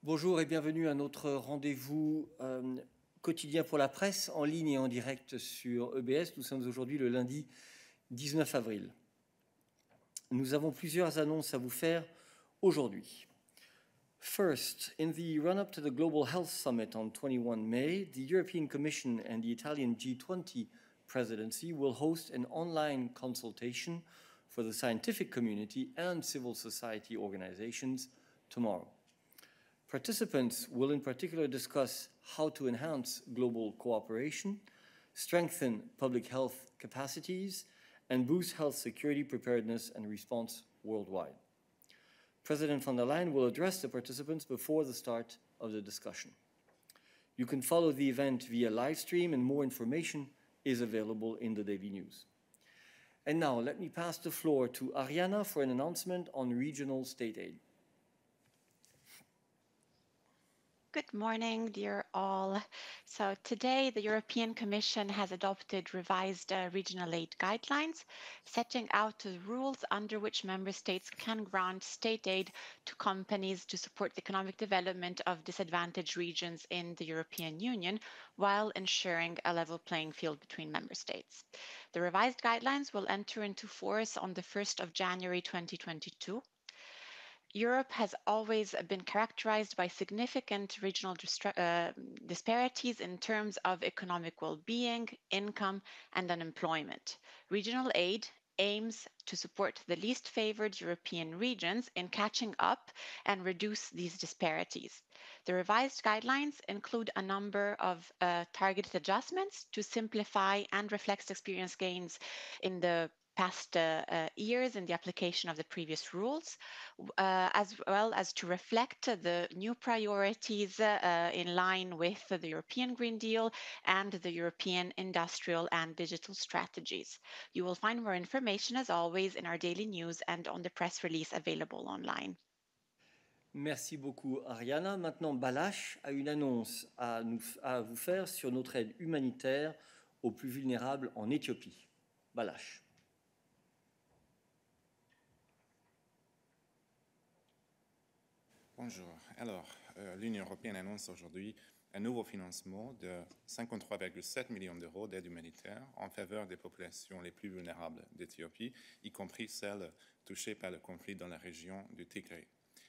Bonjour et bienvenue à notre rendez-vous quotidien pour la presse en ligne et en direct sur EBS. Nous sommes aujourd'hui le lundi 19 avril. Nous avons plusieurs annonces à vous faire aujourd'hui. First, in the run-up to the Global Health Summit on 21 May, the European Commission and the Italian G20 presidency will host an online consultation for the scientific community and civil society organizations tomorrow. Participants will in particular discuss how to enhance global cooperation, strengthen public health capacities, and boost health security preparedness and response worldwide. President von der Leyen will address the participants before the start of the discussion. You can follow the event via live stream, and more information is available in the daily news. And now let me pass the floor to Ariana for an announcement on regional state aid. Good morning, dear all. So today, the European Commission has adopted revised regional aid guidelines, setting out the rules under which member states can grant state aid to companies to support the economic development of disadvantaged regions in the European Union, while ensuring a level playing field between member states. The revised guidelines will enter into force on the 1st of January 2022. Europe has always been characterized by significant regional disparities in terms of economic well-being, income, and unemployment. Regional aid aims to support the least favored European regions in catching up and reduce these disparities. The revised guidelines include a number of targeted adjustments to simplify and reflect experience gains in the past years in the application of the previous rules, as well as to reflect the new priorities in line with the European Green Deal and the European Industrial and Digital Strategies. You will find more information, as always, in our daily news and on the press release available online. Merci beaucoup, Ariana. Maintenant, Balázs a une annonce à vous faire sur notre aide humanitaire aux plus vulnérables en Éthiopie. Balázs. Bonjour. Alors, l'Union européenne annonce aujourd'hui un nouveau financement de 53,7 millions d'euros d'aide humanitaire en faveur des populations les plus vulnérables d'Éthiopie, y compris celles touchées par le conflit dans la région du Tigré.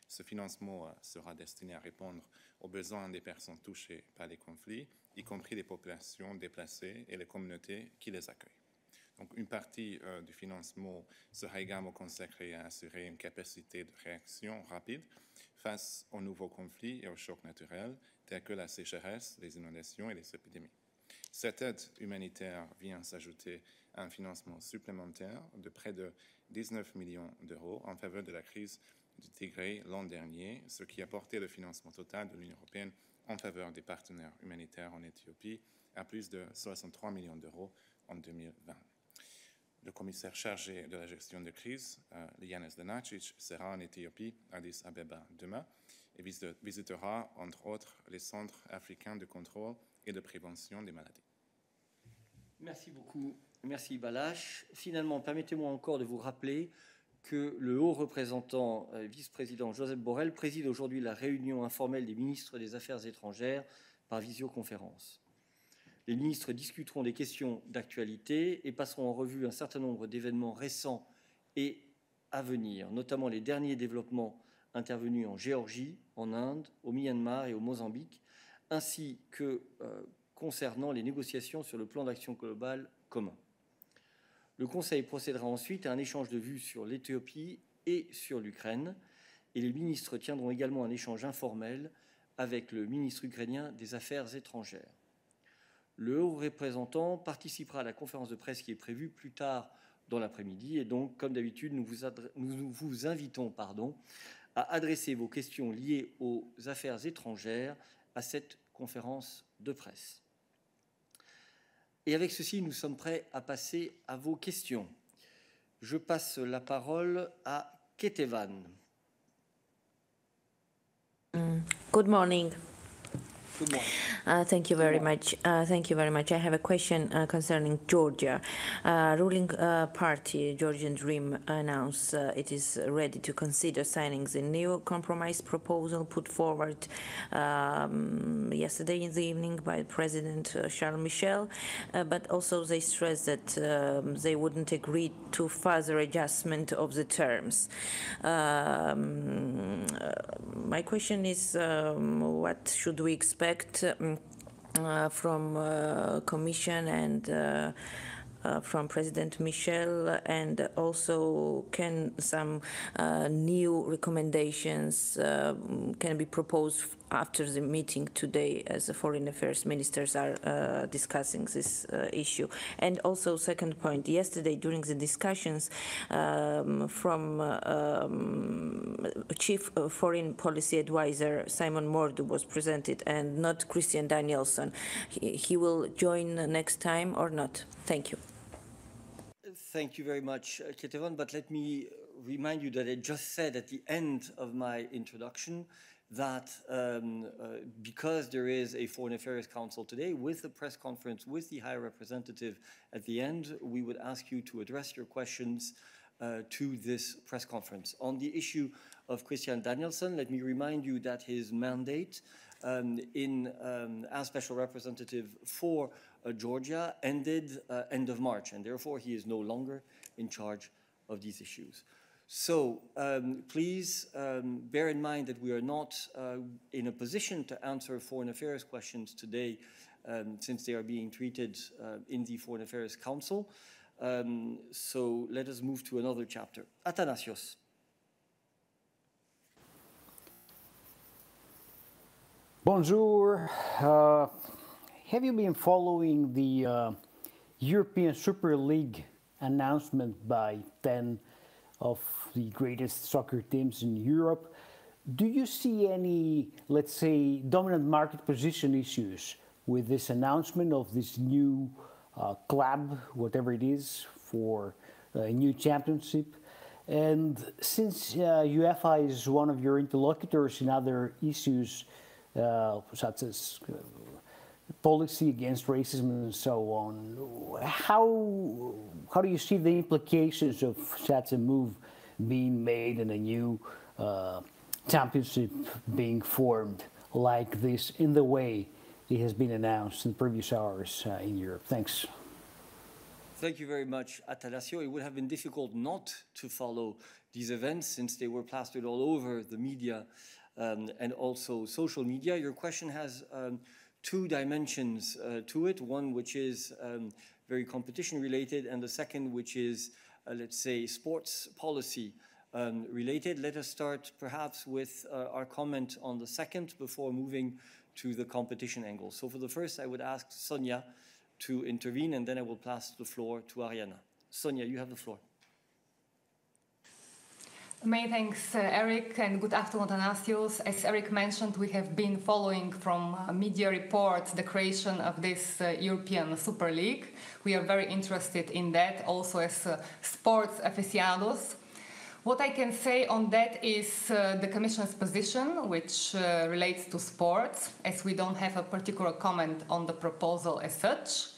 Ce financement sera destiné à répondre aux besoins des personnes touchées par les conflits, y compris les populations déplacées et les communautés qui les accueillent. Donc, une partie du financement sera également consacrée à assurer une capacité de réaction rapide face aux nouveaux conflits et aux chocs naturels, tels que la sécheresse, les inondations et les épidémies. Cette aide humanitaire vient s'ajouter à un financement supplémentaire de près de 19 millions d'euros en faveur de la crise du Tigré l'an dernier, ce qui a porté le financement total de l'Union européenne en faveur des partenaires humanitaires en Éthiopie à plus de 63 millions d'euros en 2020. Le commissaire chargé de la gestion de crise, Lianis Danacic, sera en Éthiopie, à Addis Abeba, demain et visitera, entre autres, les centres africains de contrôle et de prévention des maladies. Merci beaucoup. Merci, Balázs. Finalement, permettez-moi encore de vous rappeler que le haut représentant vice-président Josep Borrell préside aujourd'hui la réunion informelle des ministres des Affaires étrangères par visioconférence. Les ministres discuteront des questions d'actualité et passeront en revue un certain nombre d'événements récents et à venir, notamment les derniers développements intervenus en Géorgie, en Inde, au Myanmar et au Mozambique, ainsi que concernant les négociations sur le plan d'action global commun. Le Conseil procédera ensuite à un échange de vues sur l'Éthiopie et sur l'Ukraine, et les ministres tiendront également un échange informel avec le ministre ukrainien des Affaires étrangères. Le haut représentant participera à la conférence de presse qui est prévue plus tard dans l'après-midi. Et donc, comme d'habitude, nous vous invitons à adresser vos questions liées aux affaires étrangères à cette conférence de presse. Et avec ceci, nous sommes prêts à passer à vos questions. Je passe la parole à Ketevan. Good morning. Good morning. Thank you very much. Thank you very much. I have a question concerning Georgia. Ruling party, Georgian Dream, announced it is ready to consider signing the new compromise proposal put forward yesterday in the evening by President Charles Michel, but also they stressed that they wouldn't agree to further adjustment of the terms. My question is, what should we expect from Commission and from President Michel, and also can some new recommendations can be proposed after the meeting today, as the foreign affairs ministers are discussing this issue? And also, second point, yesterday during the discussions from Chief Foreign Policy Advisor Simon Mordu was presented, and not Christian Danielsson. He will join next time or not? Thank you. Thank you very much, Ketevan, but let me remind you that I just said at the end of my introduction that because there is a Foreign Affairs Council today with a press conference with the High Representative at the end, we would ask you to address your questions to this press conference. On the issue of Christian Danielsson, let me remind you that his mandate as Special Representative for Georgia ended end of March, and therefore he is no longer in charge of these issues. So please bear in mind that we are not in a position to answer foreign affairs questions today since they are being treated in the Foreign Affairs Council. So let us move to another chapter. Athanasios. Bonjour. Have you been following the European Super League announcement by 10 of the greatest soccer teams in Europe? Do you see any, let's say, dominant market position issues with this announcement of this new club, whatever it is, for a new championship? And since UEFA is one of your interlocutors in other issues, such as policy against racism and so on, how do you see the implications of such a move being made and a new championship being formed like this in the way it has been announced in previous hours in Europe? Thanks. Thank you very much, Athanasio. It would have been difficult not to follow these events since they were plastered all over the media and also social media. Your question has two dimensions to it, one which is very competition related, and the second which is, let's say, sports policy related. Let us start perhaps with our comment on the second before moving to the competition angle. So for the first, I would ask Sonia to intervene, and then I will pass the floor to Ariana. Sonia, you have the floor. Many thanks, Eric, and good afternoon, Athanasios. As Eric mentioned, we have been following from media reports the creation of this European Super League. We are very interested in that, also as sports aficionados. What I can say on that is the Commission's position, which relates to sports, as we don't have a particular comment on the proposal as such.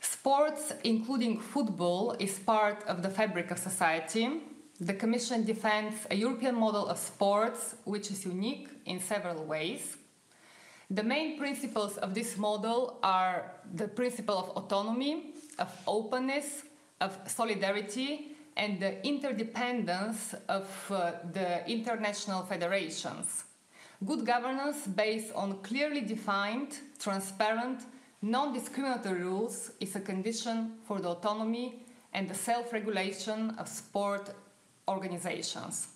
Sports, including football, is part of the fabric of society. The Commission defends a European model of sports, which is unique in several ways. The main principles of this model are the principle of autonomy, of openness, of solidarity, and the interdependence of the international federations. Good governance based on clearly defined, transparent, non-discriminatory rules is a condition for the autonomy and the self-regulation of sport organizations.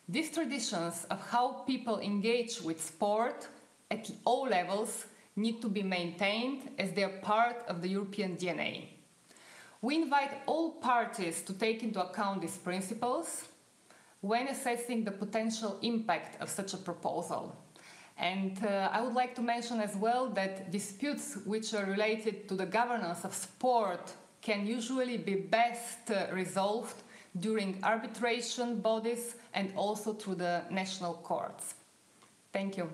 These traditions of how people engage with sport at all levels need to be maintained as they are part of the European DNA. We invite all parties to take into account these principles when assessing the potential impact of such a proposal. And I would like to mention as well that disputes which are related to the governance of sport can usually be best resolved during arbitration bodies and also through the national courts. Thank you.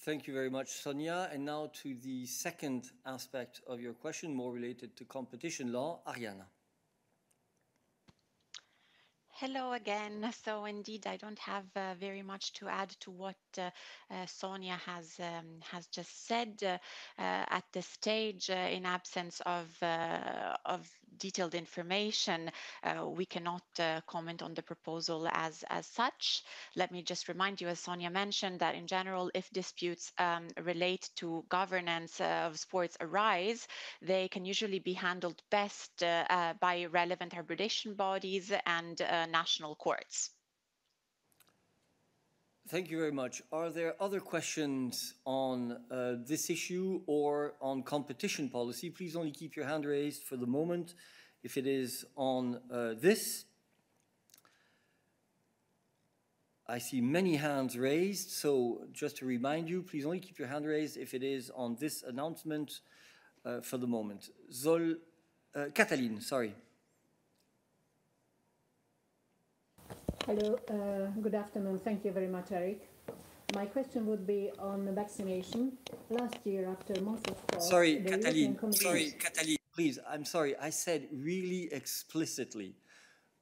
Thank you very much, Sonia. And now to the second aspect of your question, more related to competition law, Arianna. Hello again. So indeed, I don't have very much to add to what Sonia has just said. At this stage, in absence of detailed information, we cannot comment on the proposal as such. Let me just remind you, as Sonia mentioned, that in general, if disputes relate to governance of sports arise, they can usually be handled best by relevant arbitration bodies and national courts. Thank you very much. Are there other questions on this issue or on competition policy? Please only keep your hand raised for the moment. If it is on this, I see many hands raised. So just to remind you, please only keep your hand raised if it is on this announcement for the moment. Katalin, sorry. Hello, good afternoon. Thank you very much, Eric. My question would be on vaccination. Last year, after months of talk, Sorry, Katalin, please, I'm sorry. I said really explicitly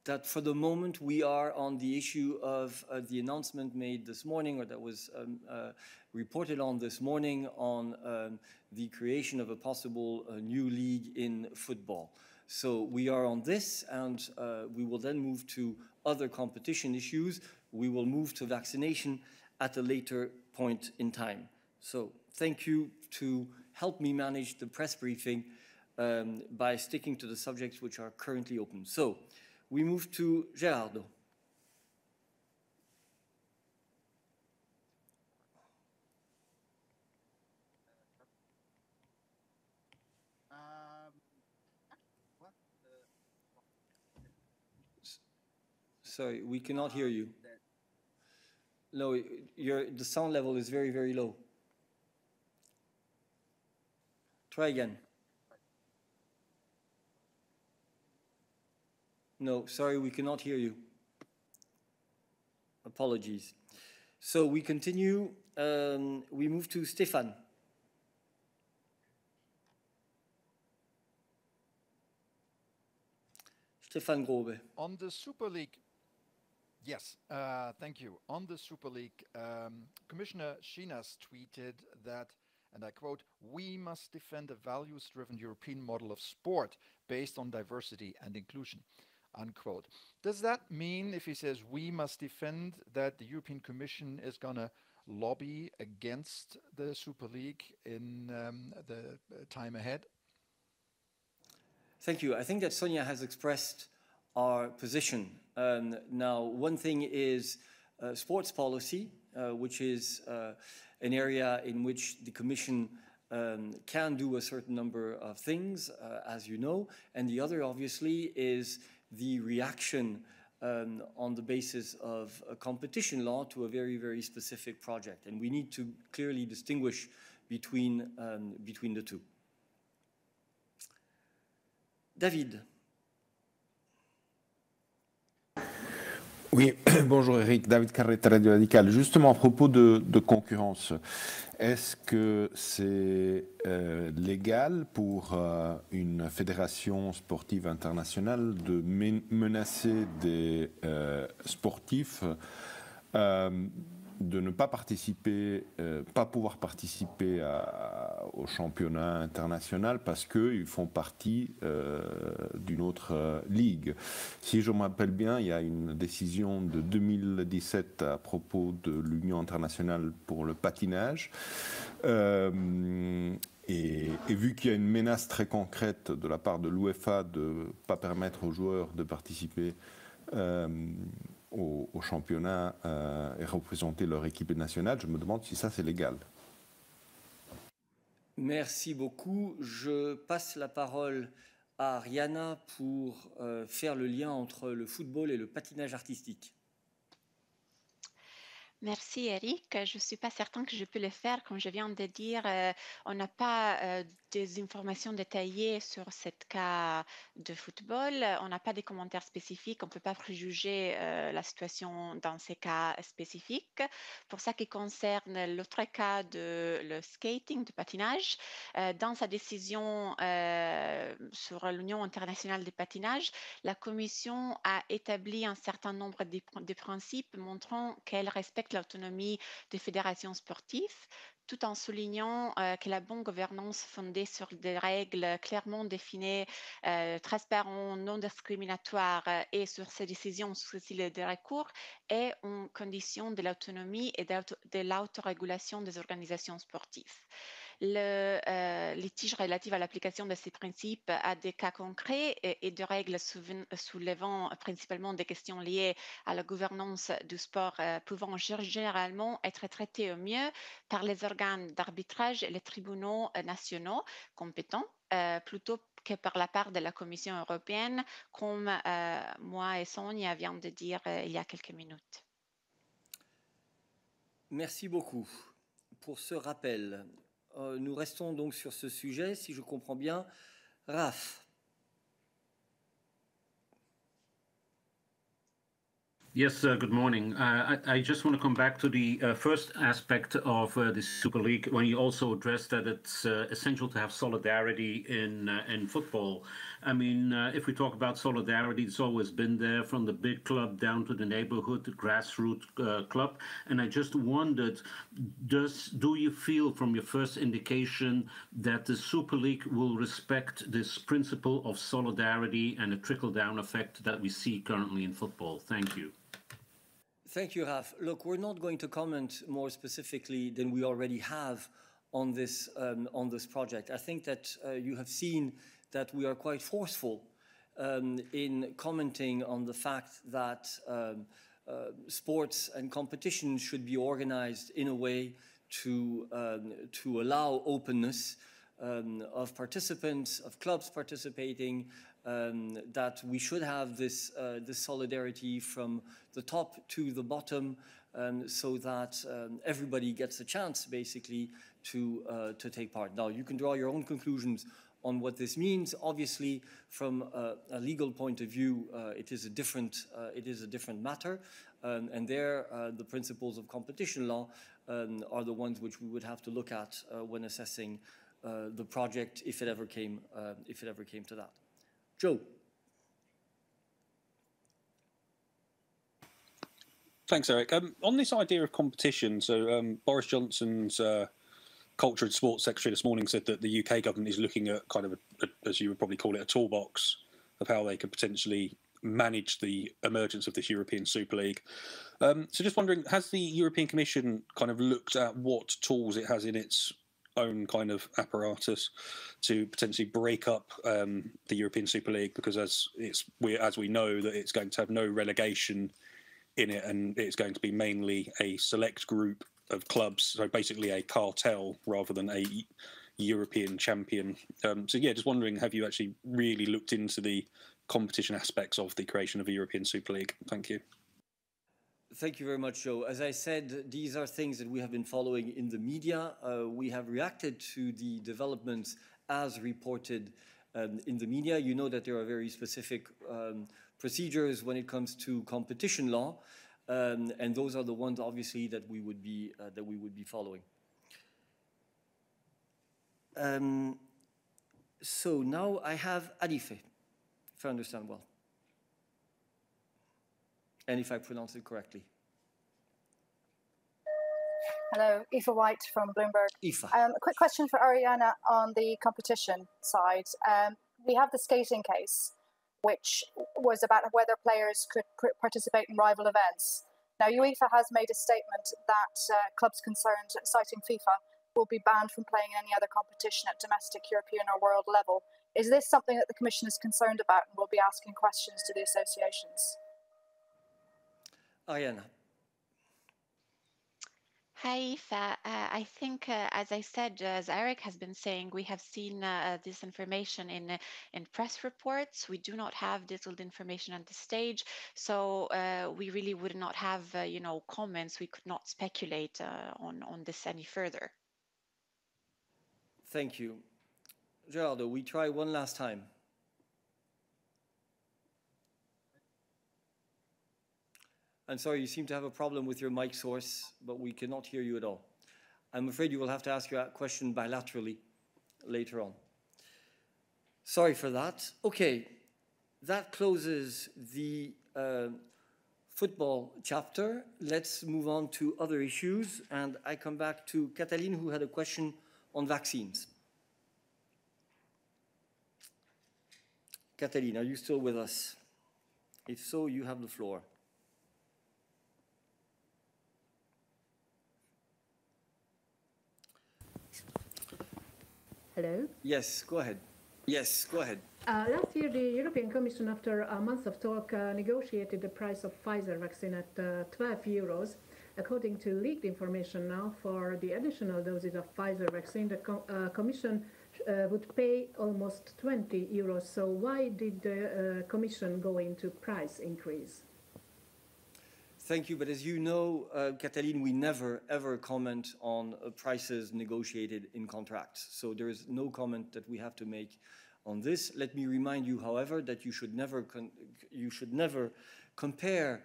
that for the moment we are on the issue of the announcement made this morning, or that was reported on this morning, on the creation of a possible new league in football. So we are on this, and we will then move to other competition issues. We will move to vaccination at a later point in time. So thank you to help me manage the press briefing by sticking to the subjects which are currently open. So we move to Gerardo. Sorry, we cannot hear you. No, the sound level is very, very low. Try again. No, sorry, we cannot hear you. Apologies. So we continue. We move to Stefan. Stefan Grobe. On the Super League, yes, thank you. On the Super League, Commissioner Schinas tweeted that, and I quote, "We must defend a values-driven European model of sport based on diversity and inclusion," unquote. Does that mean, if he says we must defend, that the European Commission is going to lobby against the Super League in the time ahead? Thank you. I think that Sonia has expressed our position. Now, one thing is sports policy, which is an area in which the Commission can do a certain number of things, as you know. And the other, obviously, is the reaction on the basis of a competition law to a very, very specific project. And we need to clearly distinguish between the two. David. Oui, bonjour Eric, David Carretta, Radio Radical. Justement, à propos de concurrence, est-ce que c'est légal pour une fédération sportive internationale de menacer des sportifs de ne pas participer, pas pouvoir participer au championnat international parce qu'ils font partie d'une autre ligue? Si je me rappelle bien, il y a une décision de 2017 à propos de l'Union internationale pour le patinage. Et vu qu'il y a une menace très concrète de la part de l'UEFA de ne pas permettre aux joueurs de participer au championnat et représenter leur équipe nationale, je me demande si ça c'est légal. Merci beaucoup. Je passe la parole à Arianna pour faire le lien entre le football et le patinage artistique. Merci Eric. Je ne suis pas certain que je peux le faire. Comme je viens de dire, on n'a pas des informations détaillées sur ce cas de football. On n'a pas des commentaires spécifiques, on ne peut pas préjuger la situation dans ces cas spécifiques. Pour ça qui concerne l'autre cas de le skating, de patinage, dans sa décision sur l'Union internationale des patinages, la Commission a établi un certain nombre de principes montrant qu'elle respecte l'autonomie des fédérations sportives, tout en soulignant que la bonne gouvernance fondée sur des règles clairement définies, transparentes, non discriminatoires et sur ces décisions sous des recours est une condition de l'autonomie et de l'autorégulation des organisations sportives. Le litige relatif à l'application de ces principes à des cas concrets et de règles soulevant principalement des questions liées à la gouvernance du sport pouvant généralement être traités au mieux par les organes d'arbitrage et les tribunaux nationaux compétents plutôt que par la part de la Commission européenne, comme moi et Sonia vient de dire il y a quelques minutes. Merci beaucoup pour ce rappel. Nous restons donc sur ce sujet, si je comprends bien. Raph. Yes, good morning. I just want to come back to the first aspect of the Super League, when you also addressed that it's essential to have solidarity in football. I mean, if we talk about solidarity, it's always been there from the big club down to the neighborhood, the grassroots club. And I just wondered, do you feel from your first indication that the Super League will respect this principle of solidarity and a trickle-down effect that we see currently in football? Thank you. Thank you, Raf. Look, we're not going to comment more specifically than we already have on this project. I think that you have seen that we are quite forceful in commenting on the fact that sports and competition should be organized in a way to allow openness of participants, of clubs participating, that we should have this solidarity from the top to the bottom, so that everybody gets a chance, basically, to take part. Now, you can draw your own conclusions on what this means. Obviously, from a legal point of view, it is a different matter, and there the principles of competition law are the ones which we would have to look at when assessing the project, if it ever came to that. Joe. Thanks, Eric. On this idea of competition, so Boris Johnson's Culture and Sports Secretary this morning said that the UK government is looking at kind of, as you would probably call it, a toolbox of how they could potentially manage the emergence of this European Super League. So just wondering, has the European Commission kind of looked at what tools it has in its own kind of apparatus to potentially break up the European Super League, because as we know that it's going to have no relegation in it, and it's going to be mainly a select group of clubs, so basically a cartel rather than a European champion. So yeah, just wondering, have you actually really looked into the competition aspects of the creation of a European Super League? Thank you. Thank you very much, Joe. As I said, these are things that we have been following in the media. We have reacted to the developments as reported in the media. You know that there are very specific procedures when it comes to competition law, and those are the ones, obviously, that we would be following. So now I have Adife, if I understand well. And if I pronounce it correctly. Hello, Aoife White from Bloomberg. Aoife. A quick question for Ariana on the competition side. We have the skating case, which was about whether players could participate in rival events. Now, UEFA has made a statement that clubs concerned, citing FIFA, will be banned from playing any other competition at domestic, European or world level. Is this something that the Commission is concerned about and will be asking questions to the associations? Ariana. Hi, Aoife. I think, as I said, as Eric has been saying, we have seen this information in press reports. We do not have detailed information at this stage, so we really would not have, comments. We could not speculate on this any further. Thank you. Gerardo, we try one last time. I'm sorry, you seem to have a problem with your mic source, but we cannot hear you at all. I'm afraid you will have to ask your question bilaterally later on. Sorry for that. Okay, that closes the football chapter. Let's move on to other issues, and I come back to Katalin, who had a question on vaccines. Katalin, are you still with us? If so, you have the floor. Hello? Yes, go ahead. Yes, go ahead. Last year, the European Commission, after a month of talk, negotiated the price of Pfizer vaccine at 12 euros. According to leaked information now, for the additional doses of Pfizer vaccine, the Commission would pay almost 20 euros. So why did the Commission go into price increase? Thank you, but as you know, Katalin, we never ever comment on prices negotiated in contracts. So there is no comment that we have to make on this. Let me remind you, however, that you should never compare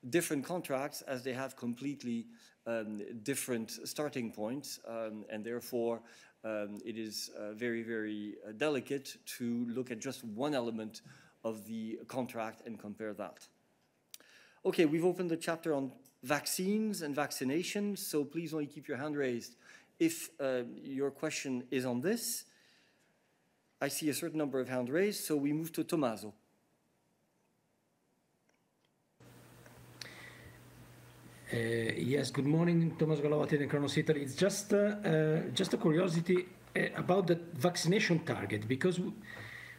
different contracts, as they have completely different starting points, and therefore it is very, very delicate to look at just one element of the contract and compare that. Okay, we've opened the chapter on vaccines and vaccinations, so please only keep your hand raised if your question is on this. I see a certain number of hands raised, so we move to Tommaso. Yes, good morning, Tommaso Galavati in Kronos Italy. It's just a curiosity about the vaccination target, because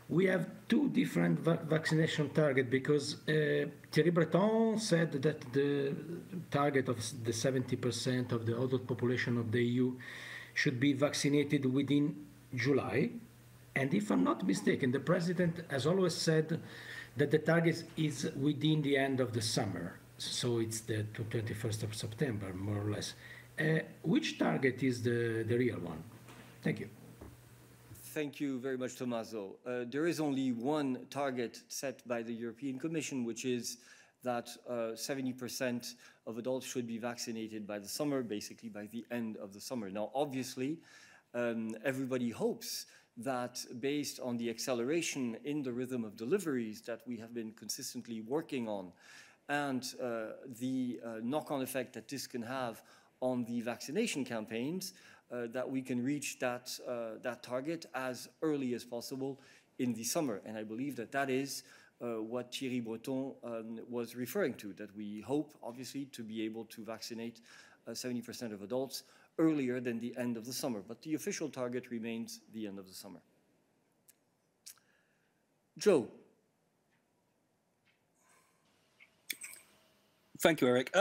we have two different vaccination targets, because Thierry Breton said that the target of the 70% of the adult population of the EU should be vaccinated within July. And if I'm not mistaken, the president has always said that the target is within the end of the summer. So it's the 21st of September, more or less. Which target is the real one? Thank you. Thank you very much, Tommaso. There is only one target set by the European Commission, which is that 70% of adults should be vaccinated by the summer, basically by the end of the summer. Now, obviously, everybody hopes that based on the acceleration in the rhythm of deliveries that we have been consistently working on, and the knock-on effect that this can have on the vaccination campaigns, that we can reach that target as early as possible in the summer. And I believe that that is what Thierry Breton was referring to, that we hope, obviously, to be able to vaccinate 70% of adults earlier than the end of the summer. But the official target remains the end of the summer. Joe. Thank you, Eric.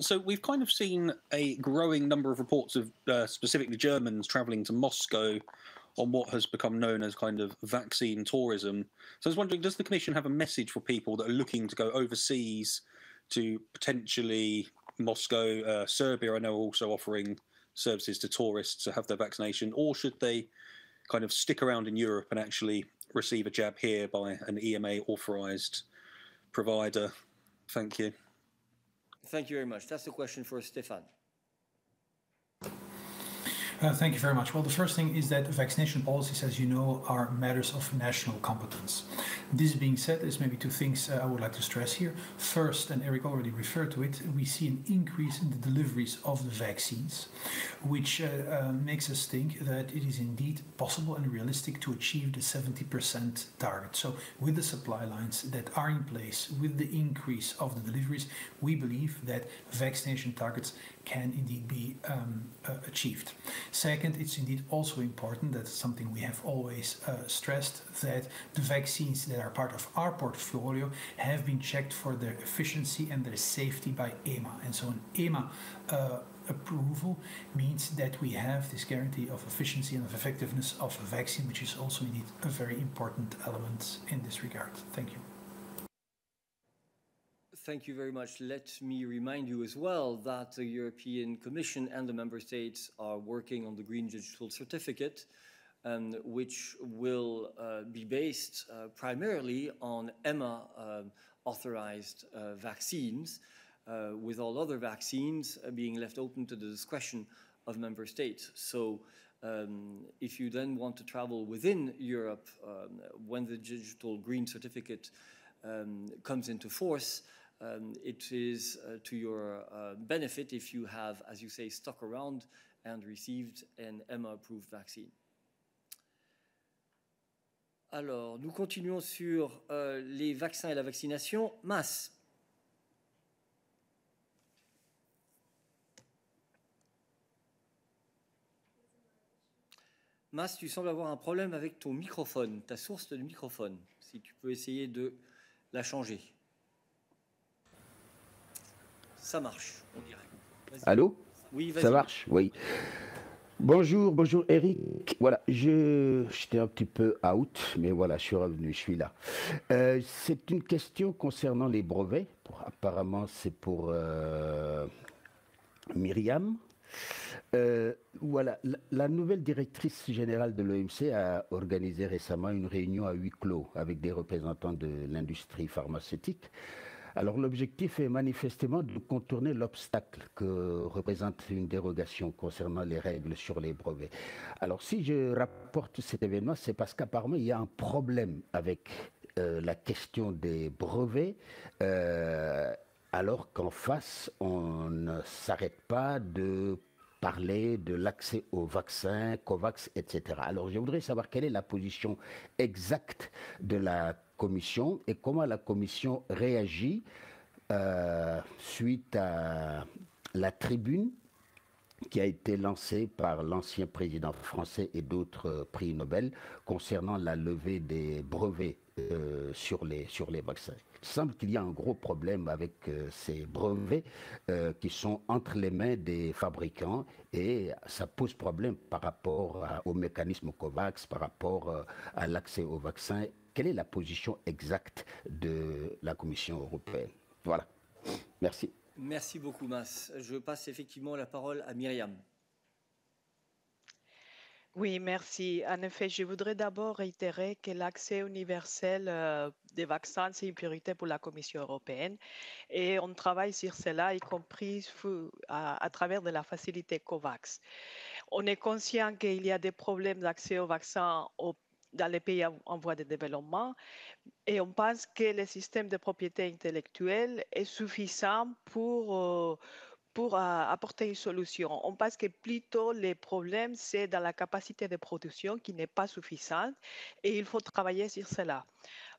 So we've kind of seen a growing number of reports of specifically Germans travelling to Moscow on what has become known as kind of vaccine tourism. So I was wondering, does the Commission have a message for people that are looking to go overseas to potentially Moscow? Serbia, I know, are also offering services to tourists to have their vaccination, or should they kind of stick around in Europe and actually receive a jab here by an EMA authorised provider? Thank you. Thank you very much. That's the question for Stefan. Thank you very much. Well, the first thing is that vaccination policies, as you know, are matters of national competence. This being said, there's maybe two things I would like to stress here. First, and Eric already referred to it, we see an increase in the deliveries of the vaccines, which makes us think that it is indeed possible and realistic to achieve the 70% target. So with the supply lines that are in place, with the increase of the deliveries, we believe that vaccination targets can indeed be achieved. Second, it's indeed also important, that's something we have always stressed, that the vaccines that are part of our portfolio have been checked for their efficiency and their safety by EMA. And so an EMA approval means that we have this guarantee of efficiency and of effectiveness of a vaccine, which is also indeed a very important element in this regard. Thank you. Thank you very much. Let me remind you as well that the European Commission and the Member States are working on the Green Digital Certificate, which will be based primarily on EMA authorized vaccines, with all other vaccines being left open to the discretion of member states. So if you then want to travel within Europe, when the digital green certificate comes into force, it is to your benefit if you have, as you say, stuck around and received an EMA-approved vaccine. Alors, nous continuons sur les vaccins et la vaccination. Mas. Mas, tu sembles avoir un problème avec ton microphone, ta source de microphone. Si tu peux essayer de la changer. Ça marche, on dirait. Allô? Oui, vas-y. Ça marche? Oui. Bonjour, bonjour Eric. Voilà, j'étais un petit peu out, mais voilà, je suis revenu, je suis là. C'est une question concernant les brevets. Apparemment, c'est pour Myriam. Voilà, la nouvelle directrice générale de l'OMC a organisé récemment une réunion à huis clos avec des représentants de l'industrie pharmaceutique. Alors l'objectif est manifestement de contourner l'obstacle que représente une dérogation concernant les règles sur les brevets. Alors si je rapporte cet événement, c'est parce qu'apparemment il y a un problème avec la question des brevets, alors qu'en face on ne s'arrête pas de parler de l'accès aux vaccins, COVAX, etc. Alors je voudrais savoir quelle est la position exacte de la Commission et comment la Commission réagit suite à la tribune qui a été lancée par l'ancien président français et d'autres prix Nobel concernant la levée des brevets sur les vaccins. Il semble qu'il y a un gros problème avec ces brevets qui sont entre les mains des fabricants et ça pose problème par rapport au mécanisme COVAX, par rapport à l'accès aux vaccins. Quelle est la position exacte de la Commission européenne? Voilà. Merci. Merci beaucoup, Mas. Je passe effectivement la parole à Myriam. Oui, merci. En effet, je voudrais d'abord réitérer que l'accès universel des vaccins, c'est une priorité pour la Commission européenne. Et on travaille sur cela, y compris à travers de la facilité COVAX. On est conscient qu'il y a des problèmes d'accès aux vaccins dans les pays en voie de développement. Et on pense que le système de propriété intellectuelle est suffisant pour apporter une solution. On pense que plutôt les problèmes, c'est dans la capacité de production qui n'est pas suffisante et il faut travailler sur cela.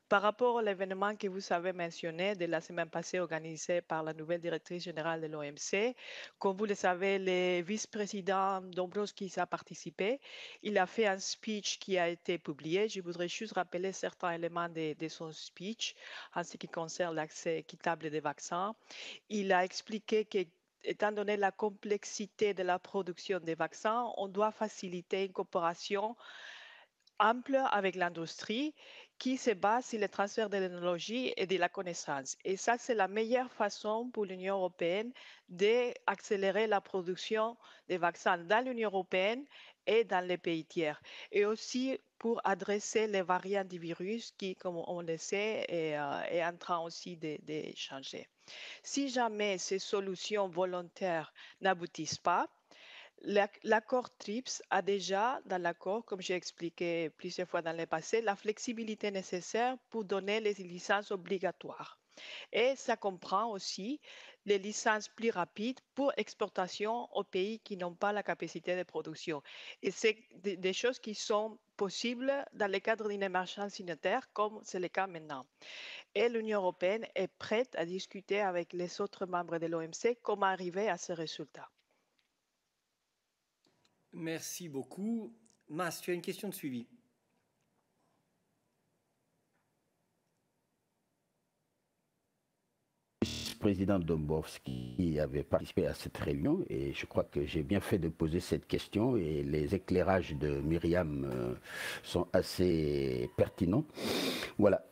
Par rapport à l'événement que vous avez mentionné de la semaine passée organisé par la nouvelle directrice générale de l'OMC, comme vous le savez, le vice-président Dombrovskis a participé. Il a fait un speech qui a été publié. Je voudrais juste rappeler certains éléments de son speech en ce qui concerne l'accès équitable des vaccins. Il a expliqué que étant donné la complexité de la production des vaccins, on doit faciliter une coopération ample avec l'industrie qui se base sur le transfert de la technologie et de la connaissance. Et ça, c'est la meilleure façon pour l'Union européenne d'accélérer la production des vaccins dans l'Union européenne et dans les pays tiers. Et aussi pour adresser les variants du virus qui, comme on le sait, est en train aussi de changer. Si jamais ces solutions volontaires n'aboutissent pas, l'accord TRIPS a déjà, dans l'accord, comme j'ai expliqué plusieurs fois dans le passé, la flexibilité nécessaire pour donner les licences obligatoires. Et ça comprend aussi les licences plus rapides pour exportation aux pays qui n'ont pas la capacité de production. Et c'est des choses qui sont possibles dans le cadre d'une émergence sanitaire, comme c'est le cas maintenant. Et l'Union européenne est prête à discuter avec les autres membres de l'OMC comment arriver à ce résultat. Merci beaucoup. Mas, tu as une question de suivi. Le président Dombrovskis avait participé à cette réunion et je crois que j'ai bien fait de poser cette question et les éclairages de Myriam sont assez pertinents. Voilà.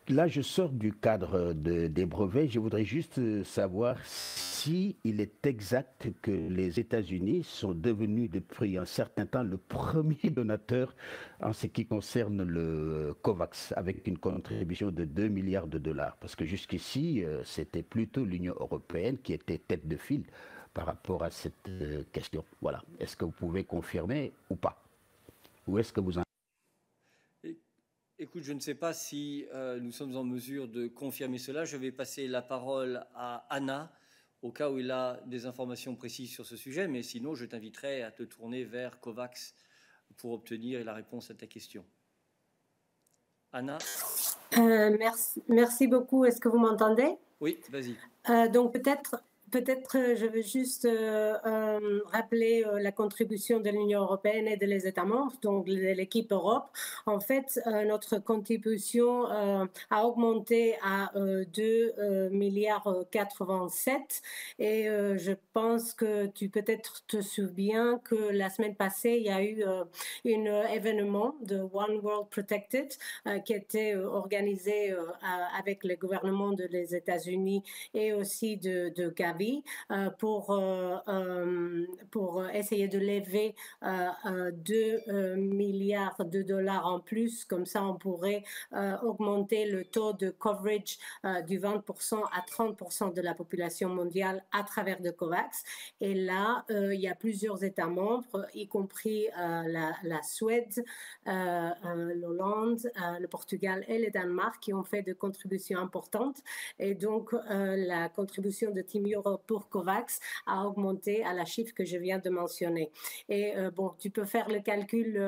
là, je sors du cadre des brevets. Je voudrais juste savoir si il est exact que les États-Unis sont devenus depuis un certain temps le premier donateur en ce qui concerne le COVAX, avec une contribution de 2 milliards de dollars. Parce que jusqu'ici, c'était plutôt l'Union européenne qui était tête de file par rapport à cette question. Voilà. Est-ce que vous pouvez confirmer ou pas? Ou est-ce que vous en... Écoute, je ne sais pas si nous sommes en mesure de confirmer cela. Je vais passer la parole à Anna, au cas où il a des informations précises sur ce sujet, mais sinon, je t'inviterai à te tourner vers COVAX pour obtenir la réponse à ta question. Anna? Merci beaucoup. Est-ce que vous m'entendez? Oui, vas-y. Donc peut-être je veux juste rappeler la contribution de l'Union européenne et des États membres, donc de l'équipe Europe. En fait, notre contribution a augmenté à 2,87 milliards et je pense que tu peut-être te souviens que la semaine passée, il y a eu un événement de One World Protected qui était organisé avec le gouvernement des États-Unis et aussi de Gavi pour essayer de lever 2 milliards de dollars en plus. Comme ça, on pourrait augmenter le taux de coverage du 20% à 30% de la population mondiale à travers de COVAX. Et là, il y a plusieurs États membres, y compris la Suède, l'Hollande, le Portugal et le Danemark, qui ont fait des contributions importantes. Et donc, la contribution de Team Europe pour COVAX a augmenté à la chiffre que je viens de mentionner. Et bon, tu peux faire le calcul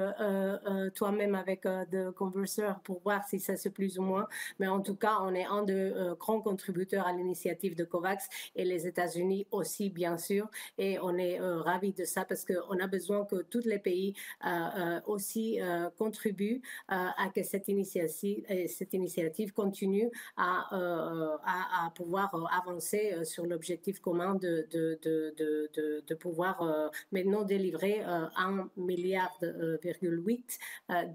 toi-même avec The Converser pour voir si ça c'est plus ou moins, mais en tout cas, on est un des grands contributeurs à l'initiative de COVAX et les États-Unis aussi, bien sûr, et on est ravis de ça parce qu'on a besoin que tous les pays aussi contribuent à que cette initiative continue à pouvoir avancer sur l'objectif commun de pouvoir maintenant délivrer 1,8 milliard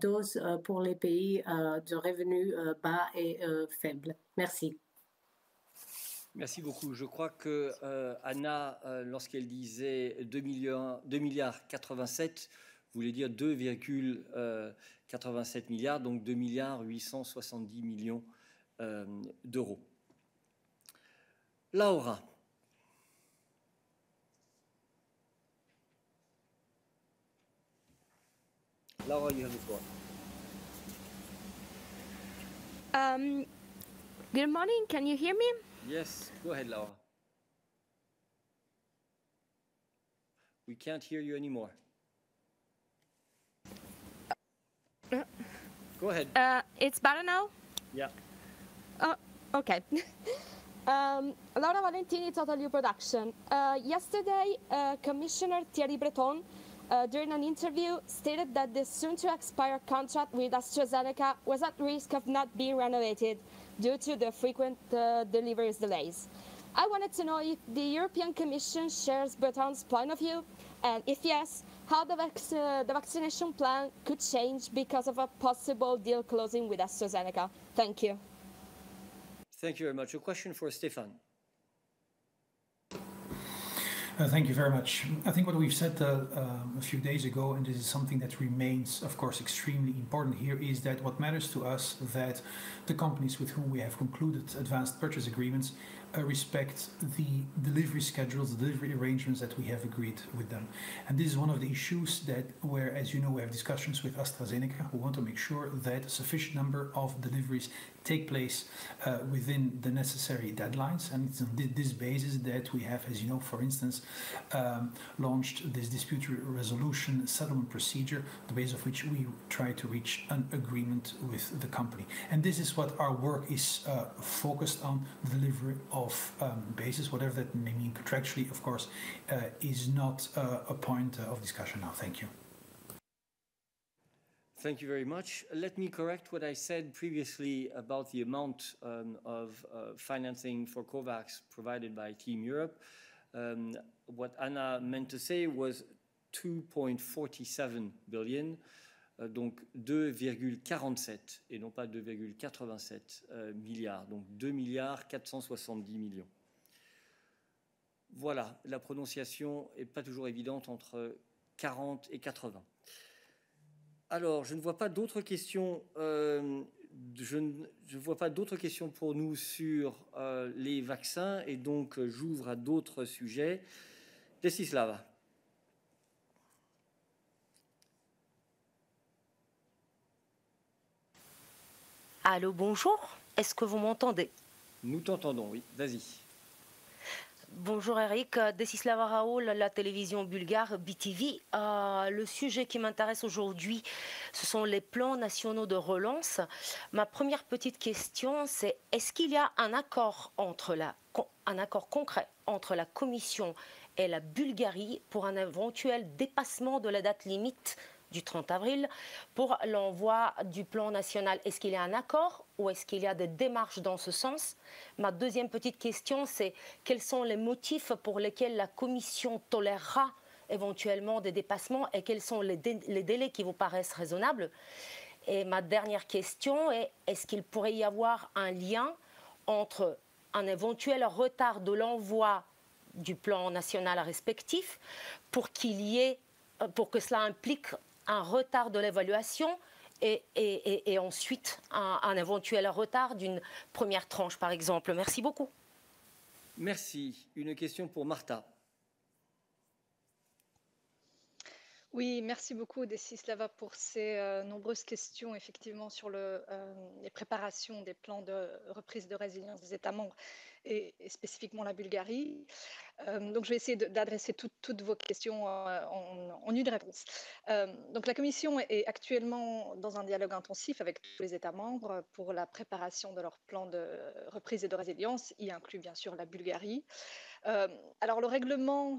doses pour les pays de revenus bas et faibles. Merci. Merci beaucoup. Je crois que Anna, lorsqu'elle disait 2,87 milliards, voulait dire 2,87 milliards, donc 2 milliards 870 millions d'euros. Laura. Laura, you have the floor. Good morning. Can you hear me? Yes. Go ahead, Laura. We can't hear you anymore. Go ahead. It's better now? Yeah. Okay. Laura Valentini, Total U Production. Yesterday, Commissioner Thierry Breton, during an interview, stated that the soon-to-expire contract with AstraZeneca was at risk of not being renovated due to the frequent deliveries delays. I wanted to know if the European Commission shares Breton's point of view, and if yes, how the vaccination plan could change because of a possible deal closing with AstraZeneca. Thank you. Thank you very much. A question for Stefan. Thank you very much. I think what we've said a few days ago, and this is something that remains, of course, extremely important here, is that what matters to us that the companies with whom we have concluded advanced purchase agreements respect the delivery schedules, the delivery arrangements that we have agreed with them. And this is one of the issues that where, as you know, we have discussions with AstraZeneca who want to make sure that a sufficient number of deliveries take place within the necessary deadlines. And it's on this basis that we have, as you know, for instance, launched this dispute resolution settlement procedure, the base of which we try to reach an agreement with the company. And this is what our work is focused on, the delivery of basis, whatever that may mean contractually, of course, is not a point of discussion now. Thank you. Thank you very much. Let me correct what I said previously about the amount of financing for COVAX provided by Team Europe. What Anna meant to say was 2.47 billion. donc 2,47 et non pas 2,87 milliards, donc 2 milliards 470 millions. Voilà, la prononciation n'est pas toujours évidente entre 40 et 80. Alors, je ne vois pas d'autres questions. Je ne vois pas d'autres questions pour nous sur les vaccins et donc j'ouvre à d'autres sujets. Desislava. Allô, bonjour. Est-ce que vous m'entendez? Nous t'entendons, oui. Vas-y. Bonjour Eric, Desislava Raoul, la télévision bulgare BTV. Le sujet qui m'intéresse aujourd'hui, ce sont les plans nationaux de relance. Ma première petite question, c'est est-ce qu'il y a un accord concret entre la Commission et la Bulgarie pour un éventuel dépassement de la date limite du 30 avril pour l'envoi du plan national? Est-ce qu'il y a un accord ou est-ce qu'il y a des démarches dans ce sens? Ma deuxième petite question, c'est quels sont les motifs pour lesquels la Commission tolérera éventuellement des dépassements et quels sont les délais qui vous paraissent raisonnables? Et ma dernière question est, est-ce qu'il pourrait y avoir un lien entre un éventuel retard de l'envoi du plan national respectif pour que cela implique un retard de l'évaluation et ensuite un éventuel retard d'une première tranche, par exemple. Merci beaucoup. Merci. Une question pour Marta. Oui, merci beaucoup, Desislava, pour ces nombreuses questions, effectivement, sur les préparations des plans de reprise de résilience des États membres et spécifiquement la Bulgarie. Donc, je vais essayer d'adresser toutes vos questions en une réponse. Donc, la Commission est actuellement dans un dialogue intensif avec tous les États membres pour la préparation de leur plan de reprise et de résilience, y inclut bien sûr la Bulgarie. Alors, le règlement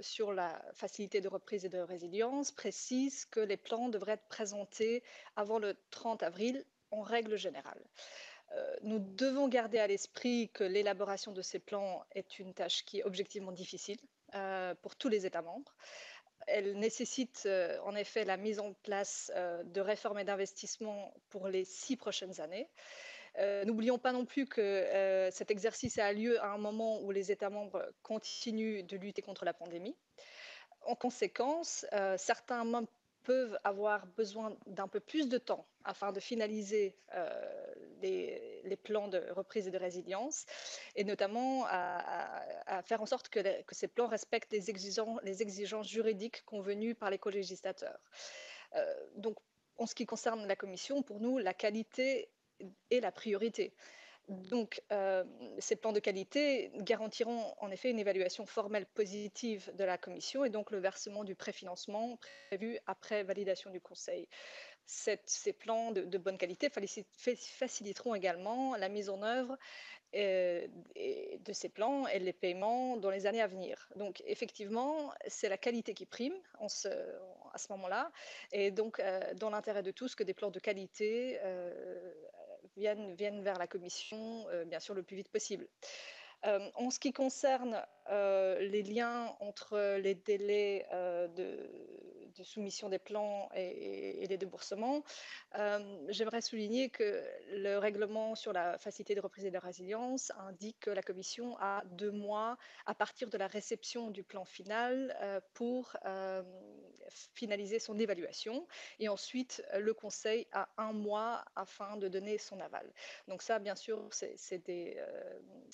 sur la facilité de reprise et de résilience précise que les plans devraient être présentés avant le 30 avril en règle générale. Nous devons garder à l'esprit que l'élaboration de ces plans est une tâche qui est objectivement difficile pour tous les États membres. Elle nécessite en effet la mise en place de réformes et d'investissements pour les 6 prochaines années. N'oublions pas non plus que cet exercice a lieu à un moment où les États membres continuent de lutter contre la pandémie. En conséquence, certains membres peuvent avoir besoin d'un peu plus de temps afin de finaliser les plans de reprise et de résilience, et notamment à faire en sorte que ces plans respectent les exigences juridiques convenues par les colégislateurs. Donc, en ce qui concerne la Commission, pour nous, la qualité est la priorité. Donc, ces plans de qualité garantiront en effet une évaluation formelle positive de la Commission et donc le versement du préfinancement prévu après validation du Conseil. Ces plans de bonne qualité faciliteront également la mise en œuvre de ces plans et les paiements dans les années à venir. Donc, effectivement, c'est la qualité qui prime à ce moment-là, et donc dans l'intérêt de tous que des plans de qualité viennent vers la Commission, bien sûr, le plus vite possible. En ce qui concerne les liens entre les délais de soumission des plans et les déboursements, j'aimerais souligner que le règlement sur la facilité de reprise et de résilience indique que la Commission a 2 mois à partir de la réception du plan final pour finaliser son évaluation, et ensuite le Conseil a 1 mois afin de donner son aval. Donc ça, bien sûr, c'est des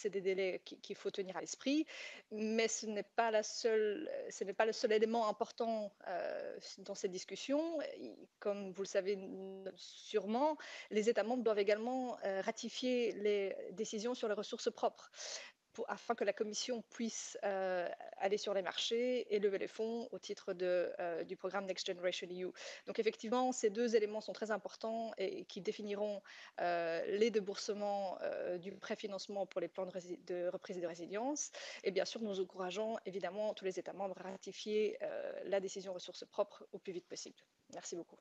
délais qu'il faut tenir à l'esprit, mais ce n'est pas le seul élément important dans cette discussion. Comme vous le savez sûrement, les États membres doivent également ratifier les décisions sur les ressources propres afin que la Commission puisse aller sur les marchés et lever les fonds au titre du programme Next Generation EU. Donc effectivement, ces 2 éléments sont très importants et qui définiront les déboursements du préfinancement pour les plans de reprise et de résilience. Et bien sûr, nous encourageons évidemment tous les États membres à ratifier la décision ressources propres au plus vite possible. Merci beaucoup.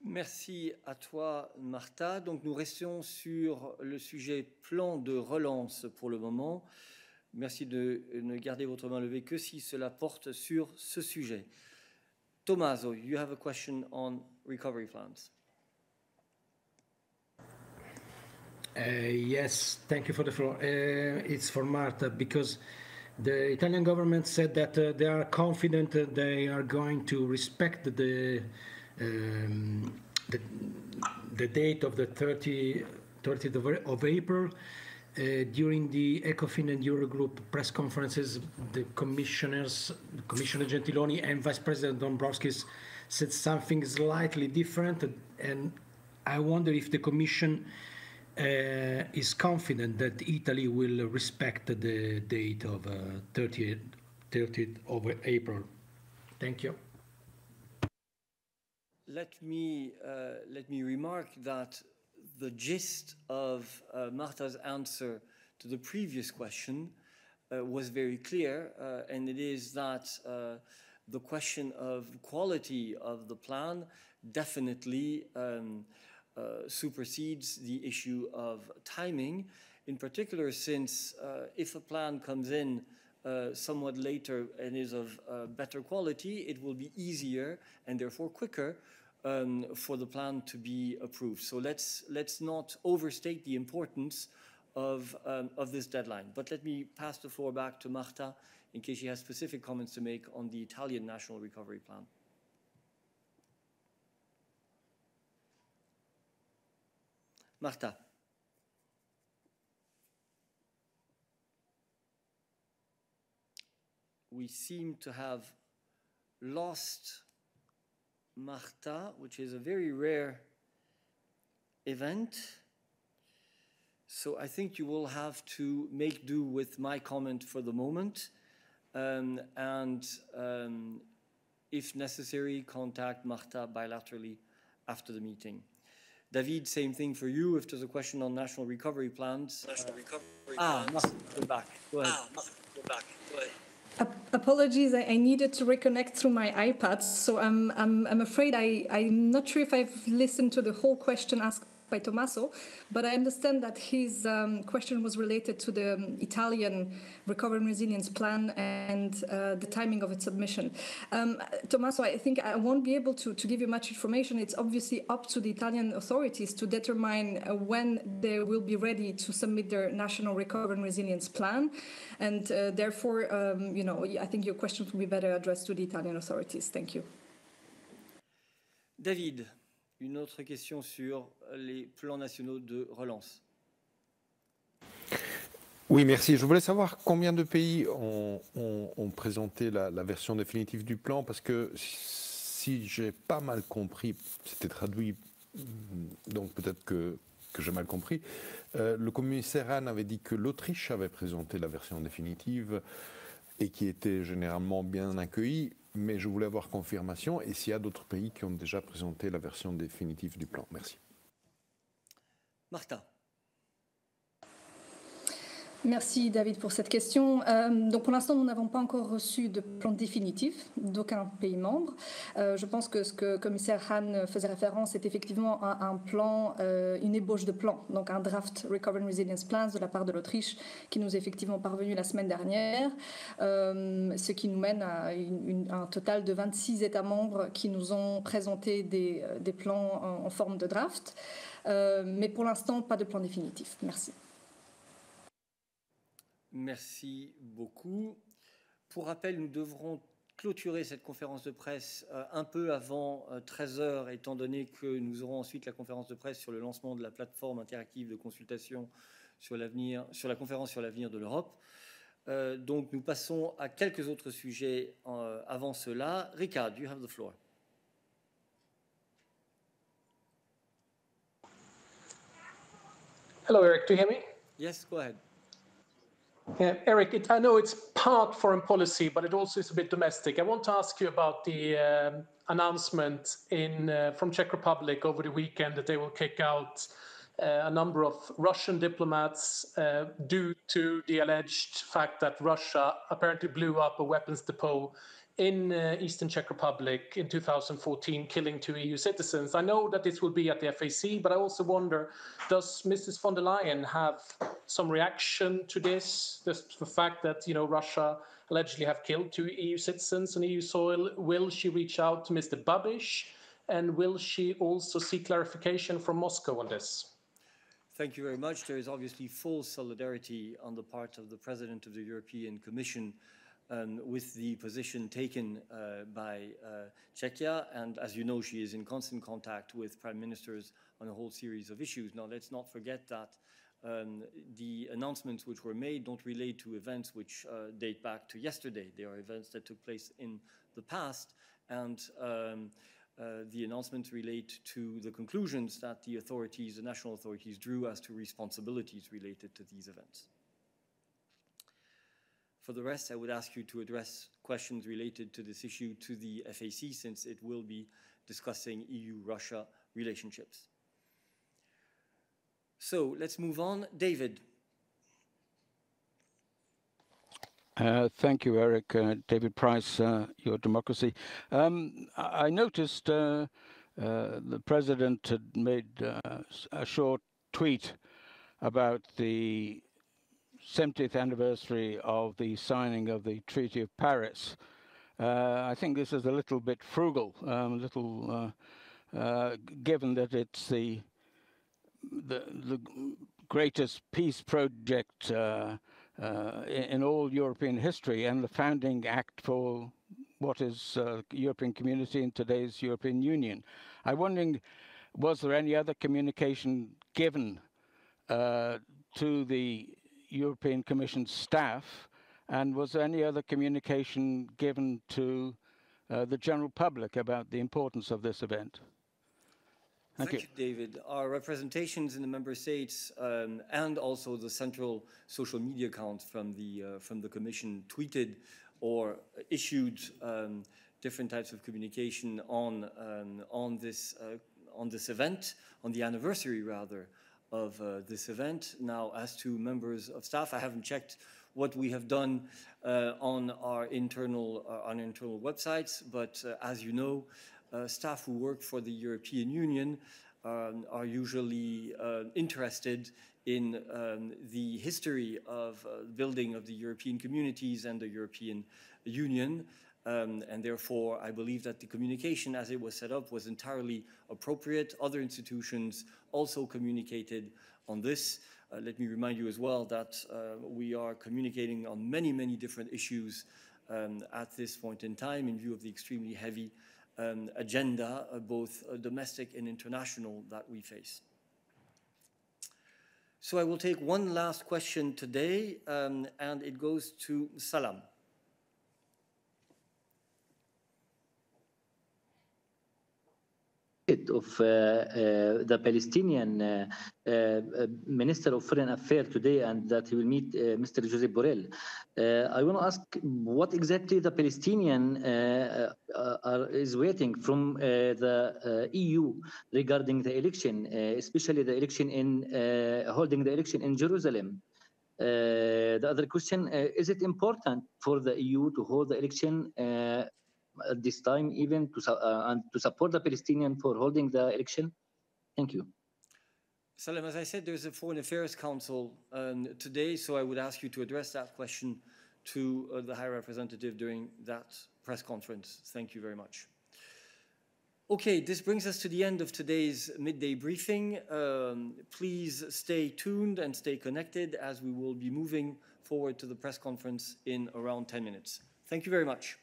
Merci à toi, Marta. Donc, nous restons sur le sujet plan de relance pour le moment. Merci de ne garder votre main levée que si cela porte sur ce sujet. Tommaso, you have a question on recovery plans. Yes, thank you for the floor. It's for Marta, because the Italian government said that they are confident that they are going to respect the date of the 30th of April. During the ECOFIN and Eurogroup press conferences, the Commissioner Gentiloni and Vice President Dombrovskis said something slightly different, and I wonder if the Commission is confident that Italy will respect the date of 30th of April. Thank you. Let me remark that the gist of Marta's answer to the previous question was very clear, and it is that the question of quality of the plan definitely supersedes the issue of timing, in particular since if a plan comes in somewhat later and is of better quality, it will be easier and therefore quicker for the plan to be approved. So let's not overstate the importance of this deadline. But let me pass the floor back to Marta in case she has specific comments to make on the Italian National Recovery Plan. Marta. We seem to have lost Marta, which is a very rare event. So I think you will have to make do with my comment for the moment. If necessary, contact Marta bilaterally after the meeting. David, same thing for you. If there's a question on national recovery plans. Marta, go back. Go ahead. Apologies, I needed to reconnect through my iPad, so I'm afraid I'm not sure if I've listened to the whole question asked by Tommaso, but I understand that his question was related to the Italian Recovery and Resilience Plan and the timing of its submission. Tommaso, I think I won't be able to give you much information. It's obviously up to the Italian authorities to determine when they will be ready to submit their National Recovery and Resilience Plan, and therefore, I think your question will be better addressed to the Italian authorities. Thank you. David. Une autre question sur les plans nationaux de relance. Oui, merci. Je voulais savoir combien de pays ont présenté la version définitive du plan, parce que si j'ai pas mal compris, c'était traduit, donc peut-être que j'ai mal compris, le commissaire Hahn avait dit que l'Autriche avait présenté la version définitive et qui était généralement bien accueillie. Mais je voulais avoir confirmation et s'il y a d'autres pays qui ont déjà présenté la version définitive du plan. Merci. Marta. Merci David pour cette question. Donc pour l'instant, nous n'avons pas encore reçu de plan définitif d'aucun pays membre. Je pense que ce que le commissaire Hahn faisait référence est effectivement un plan, une ébauche de plan, donc un draft Recovery and Resilience Plans de la part de l'Autriche qui nous est effectivement parvenu la semaine dernière, ce qui nous mène à un total de 26 États membres qui nous ont présenté des plans en forme de draft. Mais pour l'instant, pas de plan définitif. Merci. Merci beaucoup. Pour rappel, nous devrons clôturer cette conférence de presse un peu avant 13h, étant donné que nous aurons ensuite la conférence de presse sur le lancement de la plateforme interactive de consultation sur la conférence sur l'avenir de l'Europe. Donc nous passons à quelques autres sujets avant cela. Ricard, you have the floor. Hello, Eric. Do you hear me? Yes, go ahead. Eric, I know it's part foreign policy, but it also is a bit domestic. I want to ask you about the announcement from Czech Republic over the weekend that they will kick out a number of Russian diplomats due to the alleged fact that Russia apparently blew up a weapons depot in Eastern Czech Republic in 2014, killing 2 EU citizens. I know that this will be at the FAC, but I also wonder, does Mrs. von der Leyen have some reaction to this? Just the fact that Russia allegedly have killed 2 EU citizens on EU soil. Will she reach out to Mr. Babiš? And will she also seek clarification from Moscow on this? Thank you very much. There is obviously full solidarity on the part of the President of the European Commission with the position taken by Czechia. And as you know, she is in constant contact with prime ministers on a whole series of issues. Now, let's not forget that the announcements which were made don't relate to events which date back to yesterday. They are events that took place in the past. And the announcements relate to the conclusions that the authorities, the national authorities, drew as to responsibilities related to these events. For the rest, I would ask you to address questions related to this issue to the FAC, since it will be discussing EU-Russia relationships. So let's move on. David. Thank you, Eric. David Price, Your Democracy. I noticed the President had made a short tweet about the 70th anniversary of the signing of the Treaty of Paris. I think this is a little bit frugal, given that it's the greatest peace project in all European history, and the founding act for what is European Community in today's European Union. I'm wondering, was there any other communication given to the European Commission staff, and was there any other communication given to the general public about the importance of this event? Thank you, David. Our representations in the member states and also the central social media account from the Commission tweeted or issued different types of communication on this event, on the anniversary rather of this event. Now, as to members of staff, I haven't checked what we have done on our internal websites, but as you know, staff who work for the European Union are usually interested in the history of building of the European communities and the European Union. And therefore, I believe that the communication as it was set up was entirely appropriate. Other institutions also communicated on this. Let me remind you as well that we are communicating on many, many different issues at this point in time in view of the extremely heavy agenda, both domestic and international, that we face. So I will take one last question today, and it goes to Salam. Of the Palestinian Minister of Foreign Affairs today, and that he will meet Mr. Josep Borrell. I want to ask what exactly the Palestinian is waiting from the EU regarding the election, especially the election in holding the election in Jerusalem. The other question, is it important for the EU to hold the election at this time, even and to support the Palestinian for holding the election? Thank you. Salam, as I said, there's a Foreign Affairs Council today, so I would ask you to address that question to the High Representative during that press conference. Thank you very much. Okay, this brings us to the end of today's midday briefing. Please stay tuned and stay connected as we will be moving forward to the press conference in around 10 minutes. Thank you very much.